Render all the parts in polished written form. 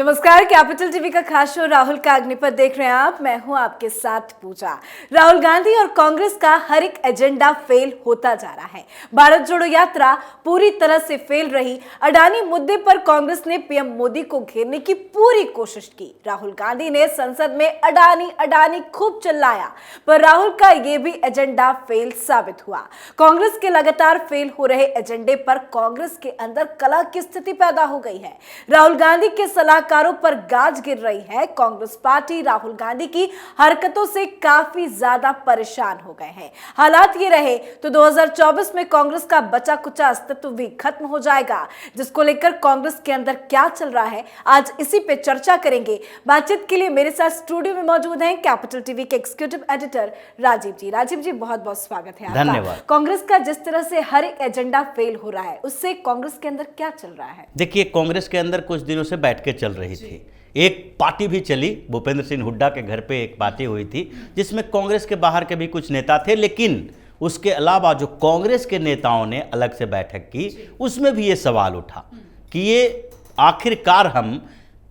नमस्कार, capital TV का खास शो राहुल का अग्निपथ देख रहे हैं आप। मैं हूं आपके साथ पूजा। राहुल गांधी और कांग्रेस का हर एक एजेंडा फेल होता जा रहा है। भारत जोड़ो यात्रा पूरी तरह से फेल रही। अडानी मुद्दे पर कांग्रेस ने पीएम मोदी को घेरने की पूरी कोशिश की। राहुल गांधी ने संसद में अडानी अडानी खूब चिल्लाया, पर राहुल का यह भी एजेंडा फेल साबित हुआ। कांग्रेस के लगातार फेल हो रहे एजेंडे पर कांग्रेस के अंदर कलह की स्थिति पैदा हो गई है। राहुल गांधी के सलाहकारों पर गाज गिर रही है। कांग्रेस पार्टी राहुल गांधी की हरकतों से काफी ज्यादा परेशान हो गए हैं। हालात ये रहे तो 2024 में कांग्रेस का बचा कुचा अस्तित्व भी खत्म हो जाएगा, जिसको लेकर कांग्रेस के अंदर क्या चल रहा है, आज इसी पे चर्चा करेंगे। बातचीत के लिए मेरे साथ स्टूडियो में मौजूद हैं कैपिटल टीवी के एग्जीक्यूटिव एडिटर राजीव जी। राजीव जी, बहुत बहुत स्वागत है आपका। धन्यवाद। कांग्रेस का जिस तरह से हर एक एजेंडा फेल हो रहा है, उससे कांग्रेस के अंदर क्या चल रहा है? देखिए, कांग्रेस के अंदर कुछ दिनों से बैठ के चल रही थी। एक पार्टी भी चली, भूपेंद्र सिंह हुड्डा के घर पे एक पार्टी हुई थी जिसमें कांग्रेस के बाहर के भी कुछ नेता थे, लेकिन उसके अलावा जो कांग्रेस के नेताओं ने अलग से बैठक की, उसमें भी ये सवाल उठा कि ये आखिरकार हम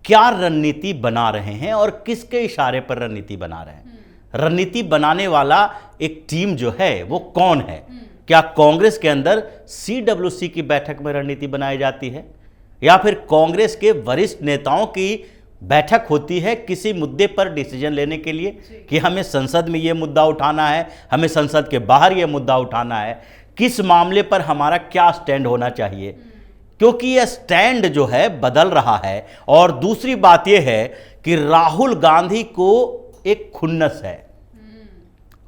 क्या रणनीति बना रहे हैं और किसके इशारे पर रणनीति बना रहे हैं। रणनीति बनाने वाला एक टीम जो है वो कौन है? क्या कांग्रेस के अंदर CWC की बैठक में रणनीति बनाई जाती है, या फिर कांग्रेस के वरिष्ठ नेताओं की बैठक होती है किसी मुद्दे पर डिसीजन लेने के लिए कि हमें संसद में यह मुद्दा उठाना है, हमें संसद के बाहर यह मुद्दा उठाना है, किस मामले पर हमारा क्या स्टैंड होना चाहिए? क्योंकि यह स्टैंड जो है बदल रहा है। और दूसरी बात यह है कि राहुल गांधी को एक खुन्नस है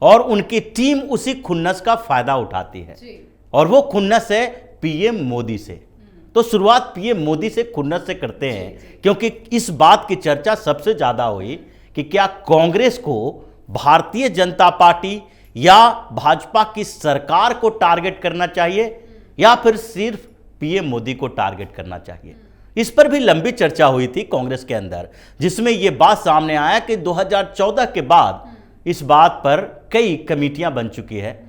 और उनकी टीम उसी खुन्नस का फायदा उठाती है, और वो खुन्नस है पीएम मोदी से। तो शुरुआत पीएम मोदी से खुन्नस से करते हैं, क्योंकि इस बात की चर्चा सबसे ज्यादा हुई कि क्या कांग्रेस को भारतीय जनता पार्टी या भाजपा की सरकार को टारगेट करना चाहिए या फिर सिर्फ पीएम मोदी को टारगेट करना चाहिए। इस पर भी लंबी चर्चा हुई थी कांग्रेस के अंदर, जिसमें यह बात सामने आया कि 2014 के बाद इस बात पर कई कमेटियां बन चुकी है।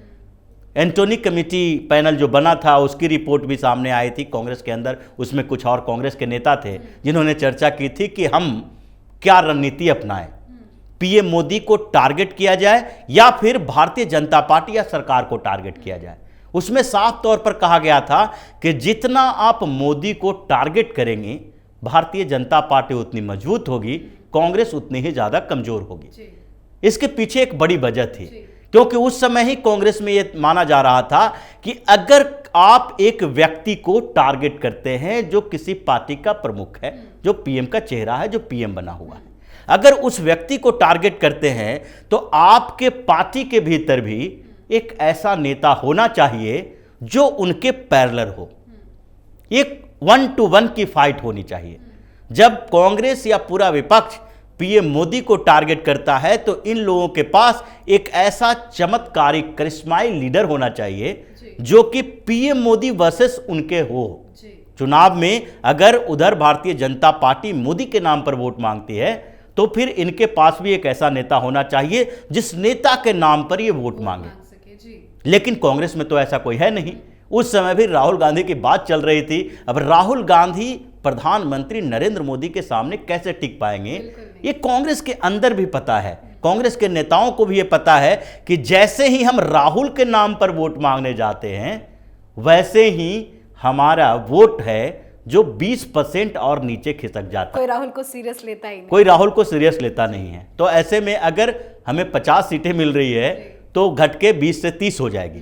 एंटोनी कमेटी पैनल जो बना था, उसकी रिपोर्ट भी सामने आई थी कांग्रेस के अंदर। उसमें कुछ और कांग्रेस के नेता थे जिन्होंने चर्चा की थी कि हम क्या रणनीति अपनाएं, पीएम मोदी को टारगेट किया जाए या फिर भारतीय जनता पार्टी या सरकार को टारगेट किया जाए। उसमें साफ तौर पर कहा गया था कि जितना आप मोदी को टारगेट करेंगे, भारतीय जनता पार्टी उतनी मजबूत होगी, कांग्रेस उतनी ही ज्यादा कमजोर होगी। इसके पीछे एक बड़ी वजह थी, क्योंकि उस समय ही कांग्रेस में यह माना जा रहा था कि अगर आप एक व्यक्ति को टारगेट करते हैं जो किसी पार्टी का प्रमुख है, जो पीएम का चेहरा है, जो पीएम बना हुआ है, अगर उस व्यक्ति को टारगेट करते हैं तो आपके पार्टी के भीतर भी एक ऐसा नेता होना चाहिए जो उनके पैरेलल हो। एक 1-to-1 की फाइट होनी चाहिए। जब कांग्रेस या पूरा विपक्ष पीएम मोदी को टारगेट करता है तो इन लोगों के पास एक ऐसा चमत्कारी करिश्माई लीडर होना चाहिए जो कि पीएम मोदी वर्सेस उनके हो। चुनाव में अगर उधर भारतीय जनता पार्टी मोदी के नाम पर वोट मांगती है तो फिर इनके पास भी एक ऐसा नेता होना चाहिए जिस नेता के नाम पर ये वोट मांगे। लेकिन कांग्रेस में तो ऐसा कोई है नहीं। उस समय भी राहुल गांधी की बात चल रही थी। अब राहुल गांधी प्रधानमंत्री नरेंद्र मोदी के सामने कैसे टिक पाएंगे, ये कांग्रेस के अंदर भी पता है। कांग्रेस के नेताओं को भी ये पता है कि जैसे ही हम राहुल के नाम पर वोट मांगने जाते हैं, वैसे ही हमारा वोट है जो 20% और नीचे खिसक जाता है। कोई राहुल को सीरियस लेता ही नहीं। कोई राहुल को सीरियस लेता नहीं है। तो ऐसे में अगर हमें 50 सीटें मिल रही है तो घट के 20 से 30 हो जाएगी।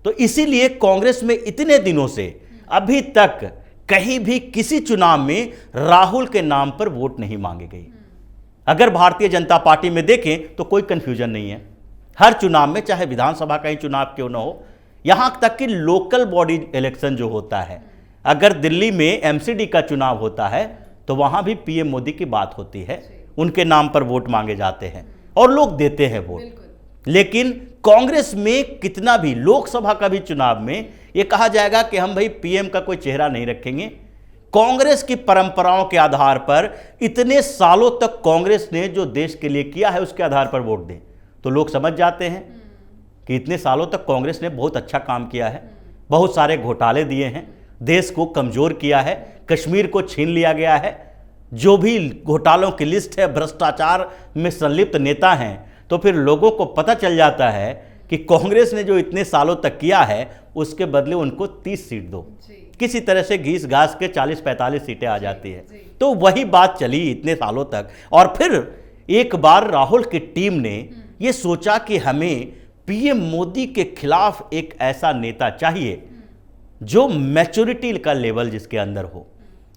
तो इसीलिए कांग्रेस में इतने दिनों से अभी तक कहीं भी किसी चुनाव में राहुल के नाम पर वोट नहीं मांगे गई। अगर भारतीय जनता पार्टी में देखें तो कोई कंफ्यूजन नहीं है। हर चुनाव में, चाहे विधानसभा का ही चुनाव क्यों ना हो, यहां तक कि लोकल बॉडी इलेक्शन जो होता है, अगर दिल्ली में MCD का चुनाव होता है तो वहां भी पीएम मोदी की बात होती है, उनके नाम पर वोट मांगे जाते हैं और लोग देते हैं वोट। लेकिन कांग्रेस में कितना भी, लोकसभा का भी चुनाव में यह कहा जाएगा कि हम भाई पीएम का कोई चेहरा नहीं रखेंगे। कांग्रेस की परंपराओं के आधार पर इतने सालों तक कांग्रेस ने जो देश के लिए किया है उसके आधार पर वोट दें, तो लोग समझ जाते हैं कि इतने सालों तक कांग्रेस ने बहुत अच्छा काम किया है, बहुत सारे घोटाले दिए हैं, देश को कमजोर किया है, कश्मीर को छीन लिया गया है, जो भी घोटालों की लिस्ट है, भ्रष्टाचार में संलिप्त नेता हैं, तो फिर लोगों को पता चल जाता है कि कांग्रेस ने जो इतने सालों तक किया है उसके बदले उनको 30 सीट दो। किसी तरह से घीस घास के 40-45 सीटें आ जाती है। तो वही बात चली इतने सालों तक, और फिर एक बार राहुल की टीम ने ये सोचा कि हमें पीएम मोदी के खिलाफ एक ऐसा नेता चाहिए जो मैच्योरिटी का लेवल जिसके अंदर हो।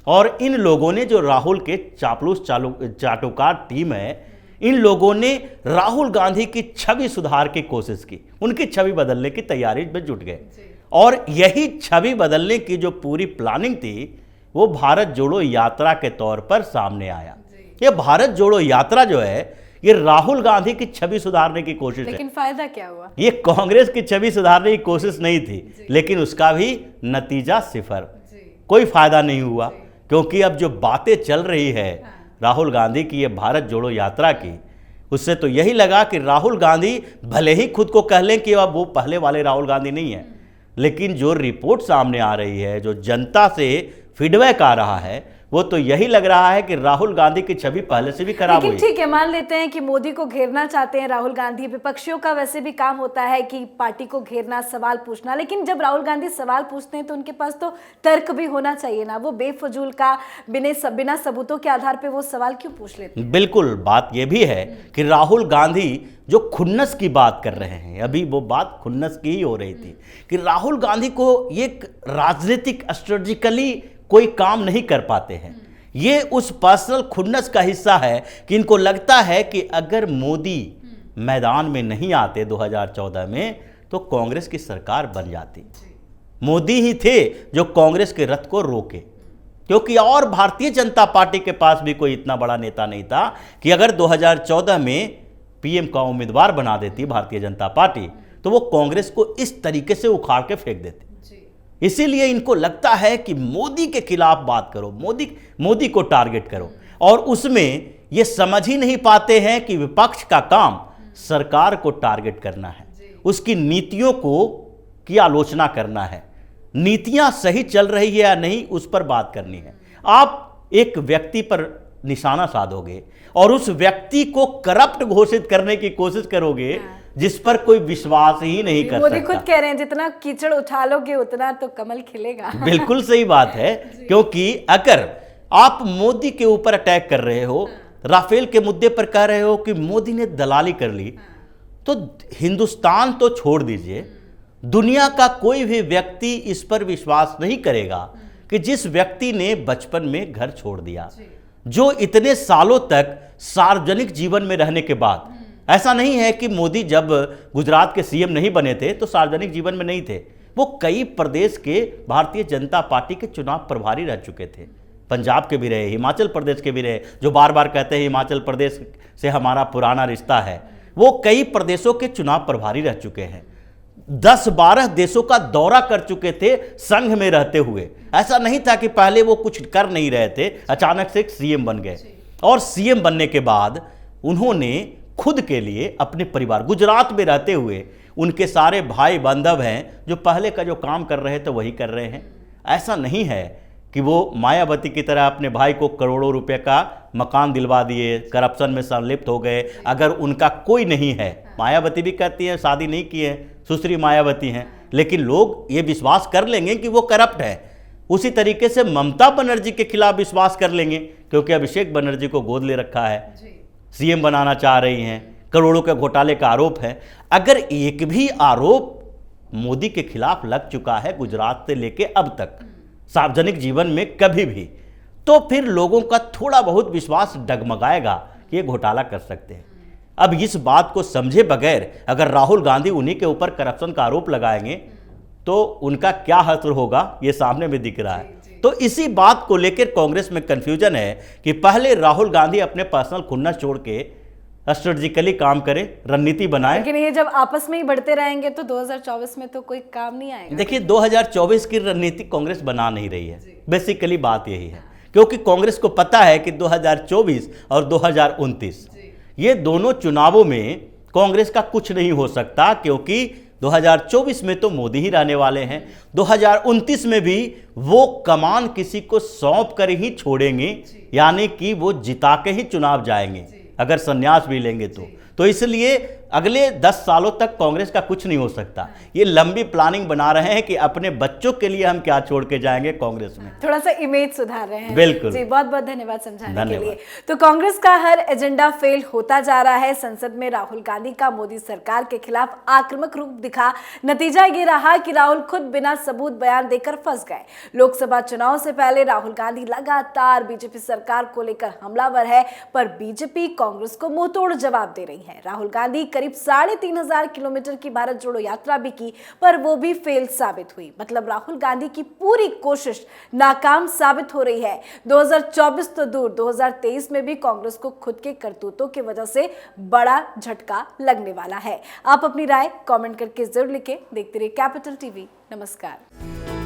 और इन लोगों ने, जो राहुल के चापलूस चाटुकार टीम है, इन लोगों ने राहुल गांधी की छवि सुधार की कोशिश की, उनकी छवि बदलने की तैयारी में जुट गए। और यही छवि बदलने की जो पूरी प्लानिंग थी वो भारत जोड़ो यात्रा के तौर पर सामने आया। ये भारत जोड़ो यात्रा जो है ये राहुल गांधी की छवि सुधारने की कोशिश है। लेकिन फायदा क्या हुआ? ये कांग्रेस की छवि सुधारने की कोशिश नहीं थी, लेकिन उसका भी नतीजा सिफर, कोई फायदा नहीं हुआ। क्योंकि अब जो बातें चल रही है राहुल गांधी की, ये भारत जोड़ो यात्रा की, उससे तो यही लगा कि राहुल गांधी भले ही खुद को कह लें कि अब वो पहले वाले राहुल गांधी नहीं है, लेकिन जो रिपोर्ट सामने आ रही है, जो जनता से फीडबैक आ रहा है, वो तो यही लग रहा है कि राहुल गांधी की छवि पहले से भी खराब हुई। ठीक है, मान लेते हैं कि मोदी को घेरना चाहते हैं राहुल गांधी। विपक्षियों का वैसे भी काम होता है कि पार्टी को घेरना, सवाल पूछना, लेकिन जब राहुल गांधी सवाल पूछते हैं तो उनके पास तो तर्क भी होना चाहिए ना। वो बेफजूल का बिना सबूतों के आधार पर वो सवाल क्यों पूछ लेते हैं? बिल्कुल, बात यह भी है कि राहुल गांधी जो खुन्नस की बात कर रहे हैं, अभी वो बात खुन्नस की ही हो रही थी कि राहुल गांधी को एक राजनीतिक स्ट्रेटेजिकली कोई काम नहीं कर पाते हैं। ये उस पर्सनल खुन्नस का हिस्सा है कि इनको लगता है कि अगर मोदी मैदान में नहीं आते 2014 में तो कांग्रेस की सरकार बन जाती। मोदी ही थे जो कांग्रेस के रथ को रोके, क्योंकि और भारतीय जनता पार्टी के पास भी कोई इतना बड़ा नेता नहीं था कि अगर 2014 में पीएम का उम्मीदवार बना देती भारतीय जनता पार्टी तो वो कांग्रेस को इस तरीके से उखाड़ के फेंक देती। इसीलिए इनको लगता है कि मोदी के खिलाफ बात करो, मोदी को टारगेट करो, और उसमें ये समझ ही नहीं पाते हैं कि विपक्ष का काम सरकार को टारगेट करना है, उसकी नीतियों की आलोचना करना है, नीतियां सही चल रही है या नहीं उस पर बात करनी है। आप एक व्यक्ति पर निशाना साधोगे और उस व्यक्ति को करप्ट घोषित करने की कोशिश करोगे जिस पर कोई विश्वास ही नहीं कर सकता। मोदी खुद कह रहे हैं जितना कीचड़ उठा लोगे उतना तो कमल खिलेगा। बिल्कुल सही बात है, क्योंकि अगर आप मोदी के ऊपर अटैक कर रहे हो, राफेल के मुद्दे पर कह रहे हो कि मोदी ने दलाली कर ली, तो हिंदुस्तान तो छोड़ दीजिए, दुनिया का कोई भी व्यक्ति इस पर विश्वास नहीं करेगा कि जिस व्यक्ति ने बचपन में घर छोड़ दिया, जो इतने सालों तक सार्वजनिक जीवन में रहने के बाद, ऐसा नहीं है कि मोदी जब गुजरात के सीएम नहीं बने थे तो सार्वजनिक जीवन में नहीं थे, वो कई प्रदेश के भारतीय जनता पार्टी के चुनाव प्रभारी रह चुके थे, पंजाब के भी रहे, हिमाचल प्रदेश के भी रहे, जो बार बार कहते हैं हिमाचल प्रदेश से हमारा पुराना रिश्ता है, वो कई प्रदेशों के चुनाव प्रभारी रह चुके हैं, 10-12 देशों का दौरा कर चुके थे संघ में रहते हुए। ऐसा नहीं था कि पहले वो कुछ कर नहीं रहे थे, अचानक से एक सीएम बन गए, और सीएम बनने के बाद उन्होंने खुद के लिए, अपने परिवार, गुजरात में रहते हुए उनके सारे भाई बांधव हैं जो पहले का जो काम कर रहे थे वही कर रहे हैं। ऐसा नहीं है कि वो मायावती की तरह अपने भाई को करोड़ों रुपए का मकान दिलवा दिए, करप्शन में संलिप्त हो गए, अगर उनका कोई नहीं है। मायावती भी कहती है शादी नहीं की है, सुश्री मायावती हैं, लेकिन लोग ये विश्वास कर लेंगे कि वो करप्ट है। उसी तरीके से ममता बनर्जी के खिलाफ विश्वास कर लेंगे, क्योंकि अभिषेक बनर्जी को गोद ले रखा है, सीएम बनाना चाह रही हैं, करोड़ों के घोटाले का आरोप है। अगर एक भी आरोप मोदी के खिलाफ लग चुका है गुजरात से लेके अब तक सार्वजनिक जीवन में कभी भी, तो फिर लोगों का थोड़ा बहुत विश्वास डगमगाएगा कि ये घोटाला कर सकते हैं। अब इस बात को समझे बगैर अगर राहुल गांधी उन्हीं के ऊपर करप्शन का आरोप लगाएंगे तो उनका क्या हश्र होगा, ये सामने में दिख रहा है। तो इसी बात को लेकर कांग्रेस में कंफ्यूजन है कि पहले राहुल गांधी अपने पर्सनल खुन्नस छोड़ के स्ट्रेटेजिकली काम करें, रणनीति बनाएं। लेकिन ये जब आपस में ही बढ़ते रहेंगे तो 2024 में तो कोई काम नहीं आएगा। देखिए 2024 की रणनीति कांग्रेस बना नहीं रही है, बेसिकली बात यही है, क्योंकि कांग्रेस को पता है कि 2024 और 2029 ये दोनों चुनावों में कांग्रेस का कुछ नहीं हो सकता, क्योंकि 2024 में तो मोदी ही रहने वाले हैं, 2029 में भी वो कमान किसी को सौंप कर ही छोड़ेंगे, यानी कि वो जिता के ही चुनाव जाएंगे अगर संन्यास भी लेंगे तो इसलिए अगले 10 सालों तक कांग्रेस का कुछ नहीं हो सकता। ये लंबी प्लानिंग बना रहे हैं कि अपने बच्चों के लिए हम क्या छोड़ के जाएंगे कांग्रेस में। थोड़ा सा इमेज सुधार रहे हैं। बिल्कुल जी, बहुत बहुत धन्यवाद समझाने के लिए। तो कांग्रेस का हर एजेंडा फेल होता जा रहा है। संसद में राहुल गांधी का मोदी सरकार के खिलाफ आक्रामक रूप दिखा। नतीजा ये रहा कि राहुल खुद बिना सबूत बयान देकर फंस गए। लोकसभा चुनाव से पहले राहुल गांधी लगातार बीजेपी सरकार को लेकर हमलावर है, पर बीजेपी कांग्रेस को मुंहतोड़ जवाब दे रही है। राहुल गांधी करीब 3,500 किलोमीटर की भारत जोड़ो यात्रा भी की, पर वो भी फेल साबित हुई। मतलब राहुल गांधी की पूरी कोशिश नाकाम साबित हो रही है। 2024 तो दूर, 2023 में भी कांग्रेस को खुद के करतूतों की वजह से बड़ा झटका लगने वाला है। आप अपनी राय कमेंट करके जरूर लिखें। देखते रहिए कैपिटल टीवी। नमस्कार।